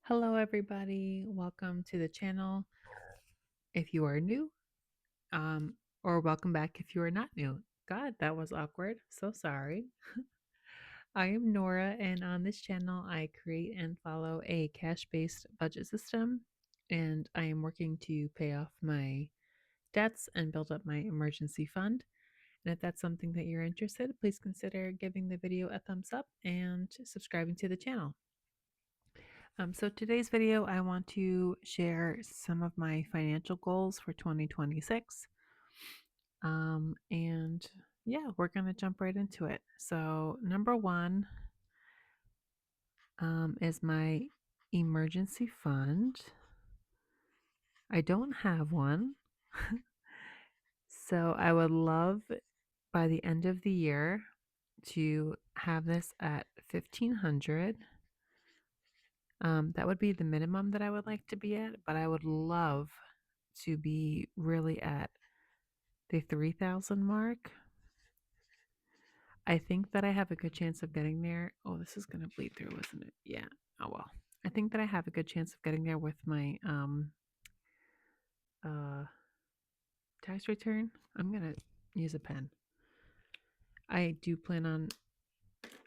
Hello, everybody. Welcome to the channel if you are new, um, or welcome back if you are not new. God, that was awkward. So sorry. I am Nora, and on this channel, I create and follow a cash based budget system, and I am working to pay off my debts and build up my emergency fund. And if that's something that you're interested, please consider giving the video a thumbs up and subscribing to the channel. So today's video, I want to share some of my financial goals for 2026. And yeah, we're going to jump right into it. So number one is my emergency fund. I don't have one. So I would love by the end of the year to have this at 1500. That would be the minimum that I would like to be at, but I would love to be really at the 3,000 mark. I think that I have a good chance of getting there. Oh, this is going to bleed through, isn't it? Yeah. Oh, well. I think that I have a good chance of getting there with my uh tax return. I'm going to use a pen. I do plan on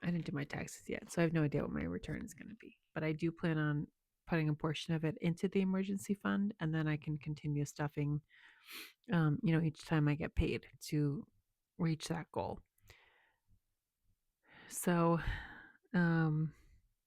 I didn't do my taxes yet, so I have no idea what my return is going to be. But I do plan on putting a portion of it into the emergency fund, and then I can continue stuffing each time I get paid to reach that goal. So, um,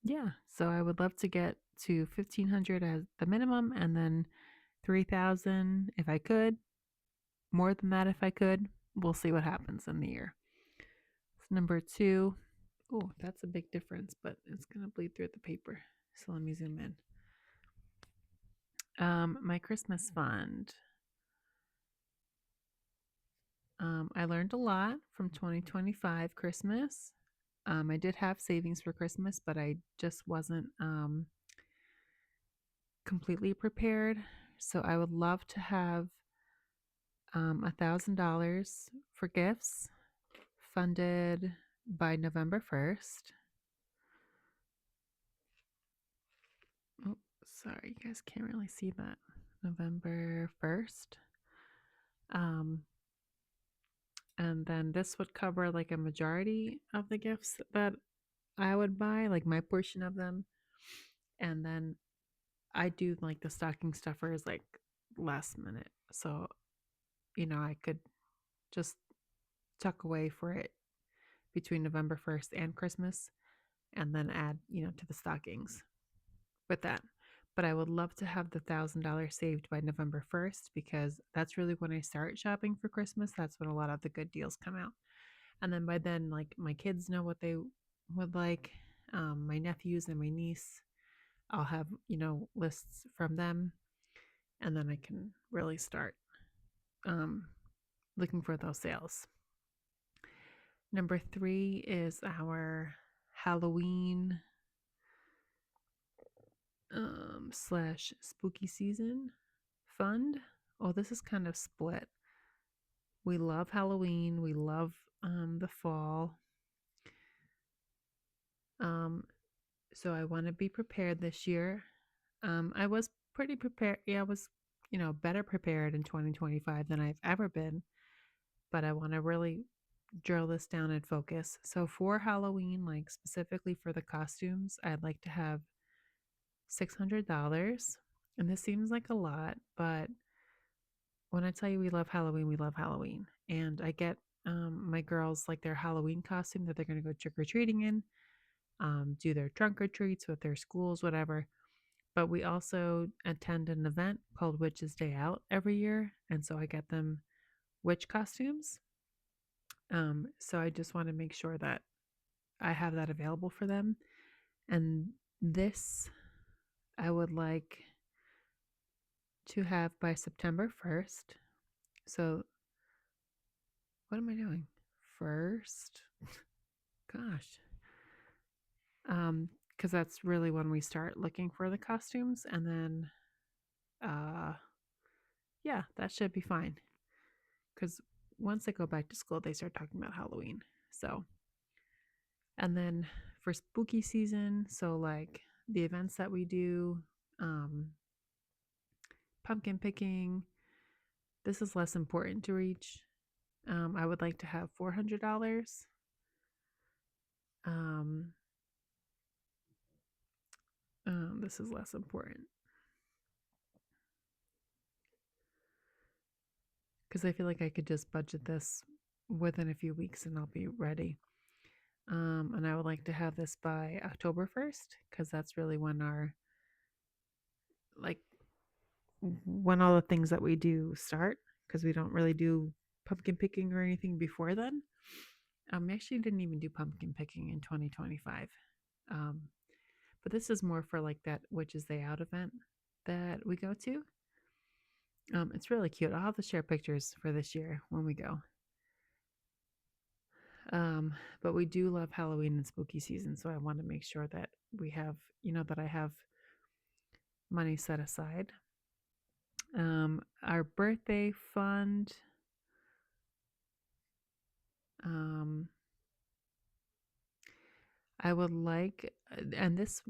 yeah, so I would love to get to 1500 as the minimum and then 3000 if I could, more than that if I could. We'll see what happens in the year. So number two, oh, that's a big difference, but it's going to bleed through the paper. So let me zoom in. My Christmas fund. I learned a lot from 2025 Christmas. I did have savings for Christmas, but I just wasn't completely prepared. So I would love to have $1,000 for gifts funded by November 1st. Oh, sorry, you guys can't really see that. November 1st. And then this would cover like a majority of the gifts that I would buy, like my portion of them. And then I do like the stocking stuffers like last minute. So, I could just tuck away for it between November 1st and Christmas and then add, to the stockings with that. But I would love to have the $1,000 saved by November 1st because that's really when I start shopping for Christmas. That's when a lot of the good deals come out. And then by then, like my kids know what they would like, my nephews and my niece, I'll have, lists from them. And then I can really start um, looking for those sales. Number three is our Halloween slash spooky season fund. Oh, this is kind of split. We love Halloween. We love the fall. So I want to be prepared this year. I was pretty prepared. Yeah, I was, better prepared in 2025 than I've ever been. But I want to really drill this down and focus. So for Halloween, like specifically for the costumes, I'd like to have $600. And this seems like a lot, but when I tell you we love Halloween, we love Halloween. And I get my girls like their Halloween costume that they're going to go trick or treating in, do their trunk or treats with their schools, whatever. But we also attend an event called Witch's Day Out every year. And so I get them witch costumes. So I just want to make sure that I have that available for them. And this I would like to have by September 1st. So what am I doing? First? Gosh. Because that's really when we start looking for the costumes. And then yeah, that should be fine. Because once they go back to school, they start talking about Halloween. So, and then for spooky season, so like the events that we do, um, pumpkin picking. This is less important to reach. I would like to have $400. Um, this is less important because I feel like I could just budget this within a few weeks and I'll be ready. And I would like to have this by October 1st because that's really when like, when all the things that we do start, because we don't really do pumpkin picking or anything before then. We actually didn't even do pumpkin picking in 2025. Um, but this is more for like that Witches Day Out event that we go to. It's really cute. I'll have to share pictures for this year when we go. But we do love Halloween and spooky season, so I want to make sure that we have, that I have money set aside. Our birthday fund, um, I would like, and this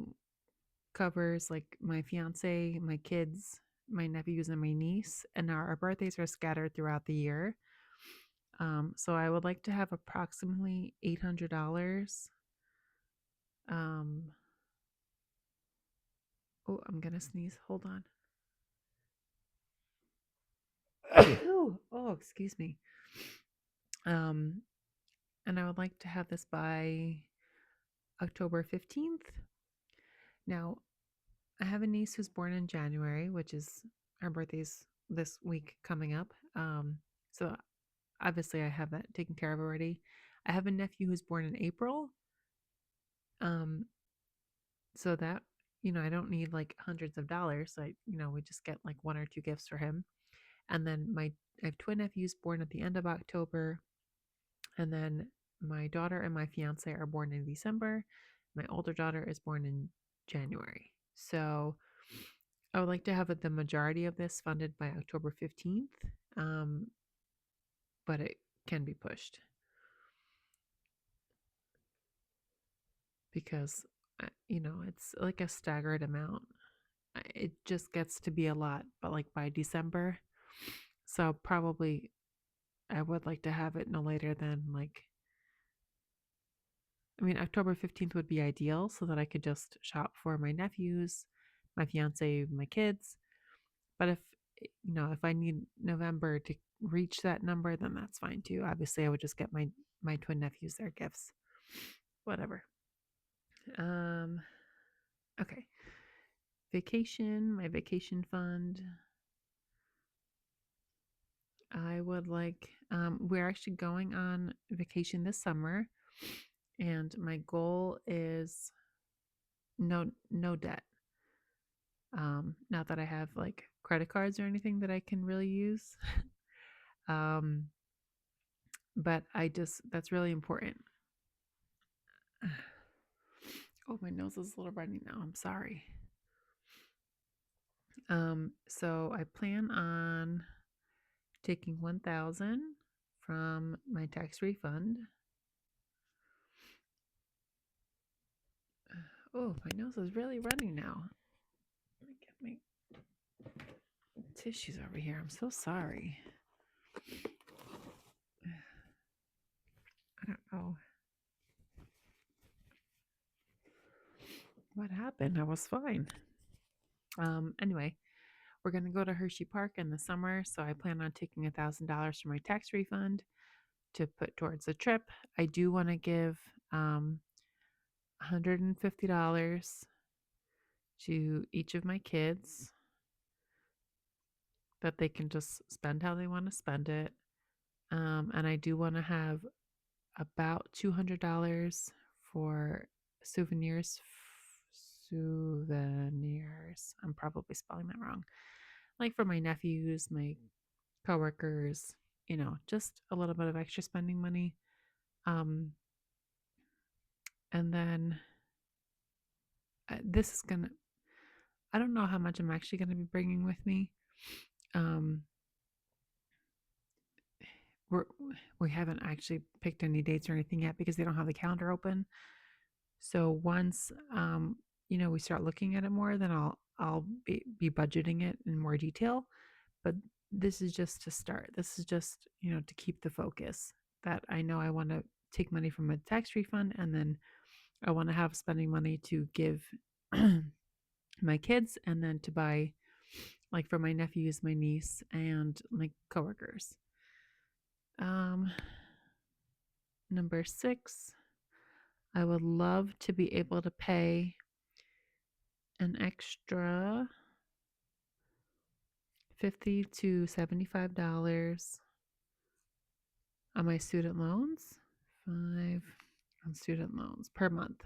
covers like my fiance, my kids, my nephews, and my niece, and our birthdays are scattered throughout the year. So I would like to have approximately $800. Um, oh, I'm gonna sneeze. Hold on. Oh, excuse me. Um, and I would like to have this by October 15th. Now, I have a niece who's born in January, which is her birthday's this week coming up. So obviously I have that taken care of already. I have a nephew who's born in April. Um, so that, I don't need like hundreds of dollars. We just get like one or two gifts for him. And then I have twin nephews born at the end of October. And then my daughter and my fiance are born in December. My older daughter is born in January. So I would like to have the majority of this funded by October 15th, um, but it can be pushed because, it's like a staggered amount. It just gets to be a lot, but like by December. So probably I would like to have it no later than October 15th would be ideal so that I could just shop for my nephews, my fiance, my kids. But if I need November to reach that number, then that's fine too. Obviously, I would just get my twin nephews their gifts. Whatever. Um okay. Vacation, my vacation fund. I would like we're actually going on vacation this summer and my goal is no debt. Not that I have like credit cards or anything that I can really use. um but that's really important. Oh, my nose is a little runny now. I'm sorry. So I plan on taking 1,000 from my tax refund. Oh, my nose is really running now. Let me get my tissues over here. I'm so sorry. I don't know what happened. I was fine. Anyway, we're gonna go to Hershey Park in the summer, so I plan on taking $1,000 from my tax refund to put towards the trip. I do want to give $150 to each of my kids that they can just spend how they want to spend it. And I do want to have about $200 for souvenirs. Souvenirs. I'm probably spelling that wrong. Like for my nephews, my coworkers, just a little bit of extra spending money. Um, and then this is gonna. I don't know how much I'm actually gonna be bringing with me. Um, we're we haven't actually picked any dates or anything yet because they don't have the calendar open. So once we start looking at it more, then I'll be budgeting it in more detail. But this is just to start. This is just, to keep the focus that I know I want to take money from a tax refund, and then I want to have spending money to give my kids, and then to buy like for my nephews, my niece, and my coworkers. Um, Number 6, I would love to be able to pay an extra $50 to $75 on my student loans. 5 on student loans per month.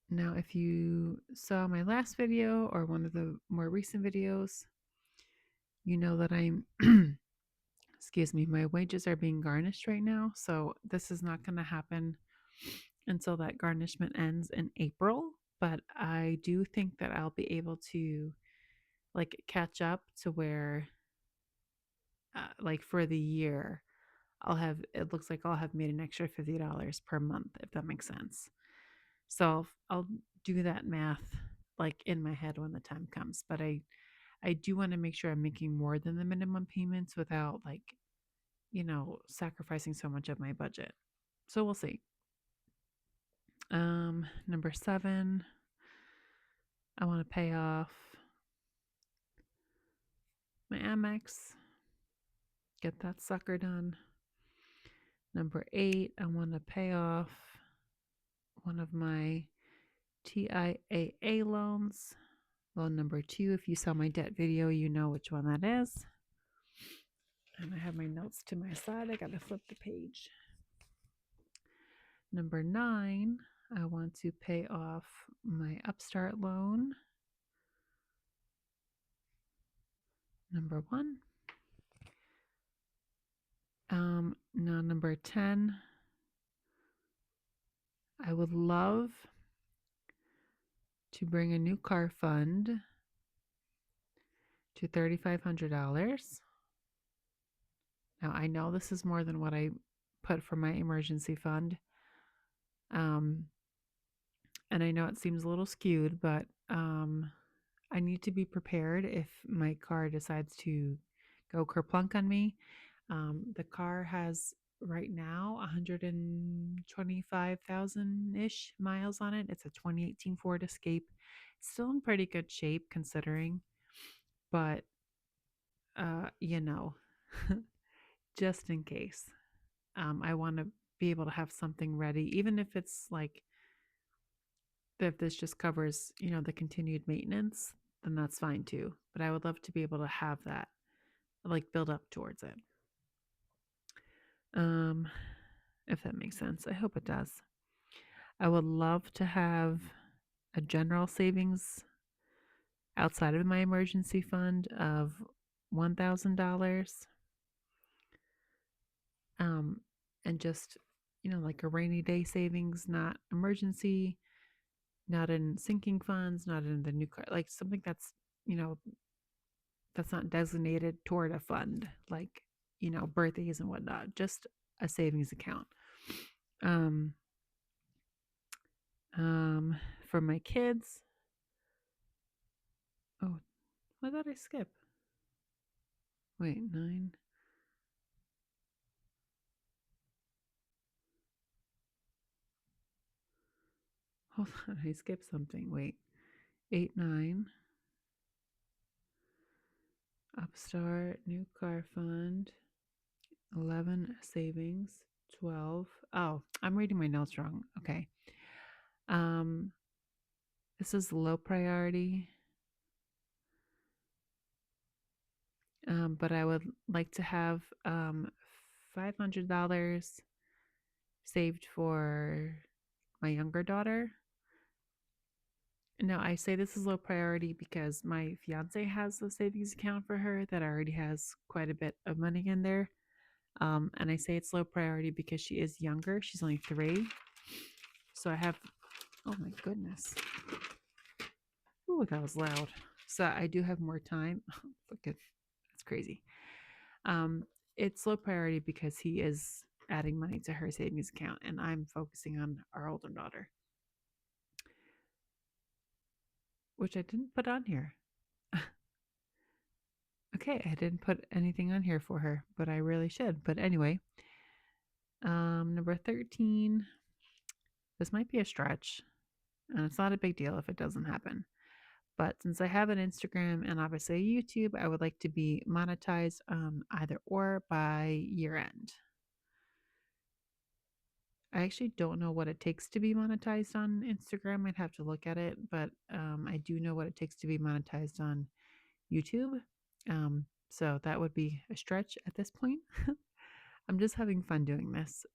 Now, if you saw my last video or one of the more recent videos, you know that I'm, excuse me, my wages are being garnished right now. So this is not going to happen until that garnishment ends in April. But I do think that I'll be able to like catch up to where, like for the year, it looks like I'll have made an extra $50 per month, if that makes sense. So I'll do that math like in my head when the time comes. But I do want to make sure I'm making more than the minimum payments without like, sacrificing so much of my budget. So we'll see. Number 7, I want to pay off my Amex, get that sucker done. Number 8, I want to pay off one of my TIAA loans. Loan number 2, if you saw my debt video, you know which one that is. And I have my notes to my side. I got to flip the page. Number 9, I want to pay off my Upstart loan. Number 1. Now number 10, I would love to bring a new car fund to $3,500. Now I know this is more than what I put for my emergency fund. And I know it seems a little skewed, but I need to be prepared if my car decides to go kerplunk on me. The car has right now 125,000-ish miles on it. It's a 2018 Ford Escape. It's still in pretty good shape considering, but just in case. I want to be able to have something ready, even if it's like if this just covers, the continued maintenance, then that's fine too. But I would love to be able to have that, like build up towards it. If that makes sense. I hope it does. I would love to have a general savings outside of my emergency fund of $1,000. And just, like a rainy day savings, not emergency, not in sinking funds, not in the new car, like something that's, that's not designated toward a fund, like, birthdays and whatnot, just a savings account. For my kids. Oh, what did I skip? Wait, 9. Hold on, I skipped something. Wait. 8, 9. Upstart, new car fund. 11, savings. 12. Oh, I'm reading my notes wrong. Okay. This is low priority. But I would like to have $500 saved for my younger daughter. Now, I say this is low priority because my fiance has a savings account for her that already has quite a bit of money in there. And I say it's low priority because she is younger. She's only 3. So I have, oh my goodness. Oh, that was loud. So I do have more time. Look at, that's crazy. It's low priority because he is adding money to her savings account, and I'm focusing on our older daughter, which I didn't put on here. Okay, I didn't put anything on here for her, but I really should. But anyway, number 13. This might be a stretch, and it's not a big deal if it doesn't happen. But since I have an Instagram and obviously a YouTube, I would like to be monetized either or by year end. I actually don't know what it takes to be monetized on Instagram. I'd have to look at it, but I do know what it takes to be monetized on YouTube. So that would be a stretch at this point. I'm just having fun doing this.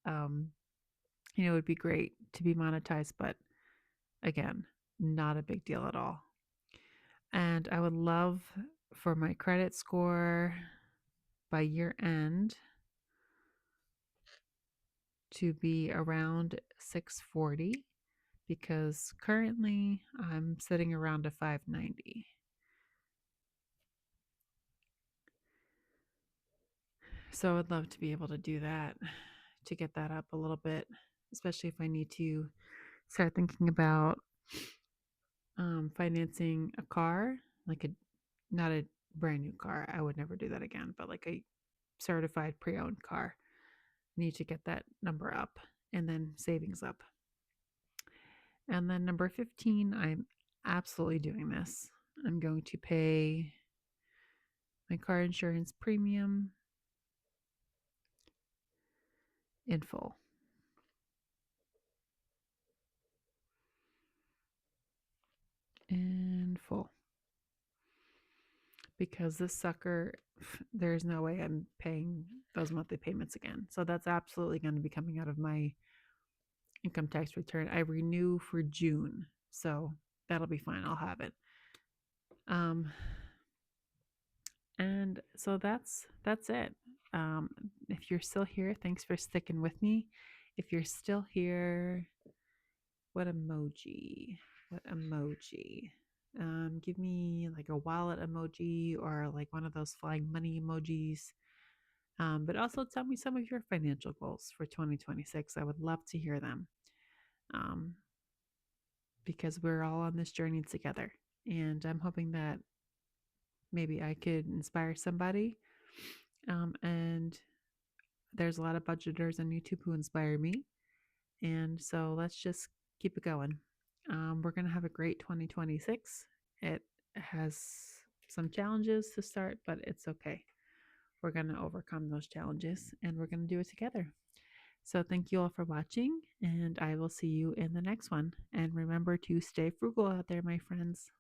It would be great to be monetized, but again, not a big deal at all. And I would love for my credit score by year end to be around 640 because currently I'm sitting around a 590. So I'd love to be able to do that, to get that up a little bit, especially if I need to start thinking about financing a car, like not a brand new car. I would never do that again, but like a certified pre-owned car. Need to get that number up and then savings up. And then number 15, I'm absolutely doing this. I'm going to pay my car insurance premium in full. In full. Because this sucker, there's no way I'm paying those monthly payments again. So that's absolutely going to be coming out of my income tax return. I renew for June. So that'll be fine. I'll have it. Um, and so that's it. If you're still here, thanks for sticking with me. If you're still here, what emoji? What emoji? Give me like a wallet emoji or like one of those flying money emojis. But also tell me some of your financial goals for 2026. I would love to hear them um, because we're all on this journey together. And I'm hoping that maybe I could inspire somebody. And there's a lot of budgeters on YouTube who inspire me. And so let's just keep it going. We're going to have a great 2026. It has some challenges to start, but it's okay. We're going to overcome those challenges and we're going to do it together. So thank you all for watching, and I will see you in the next one. And remember to stay frugal out there, my friends.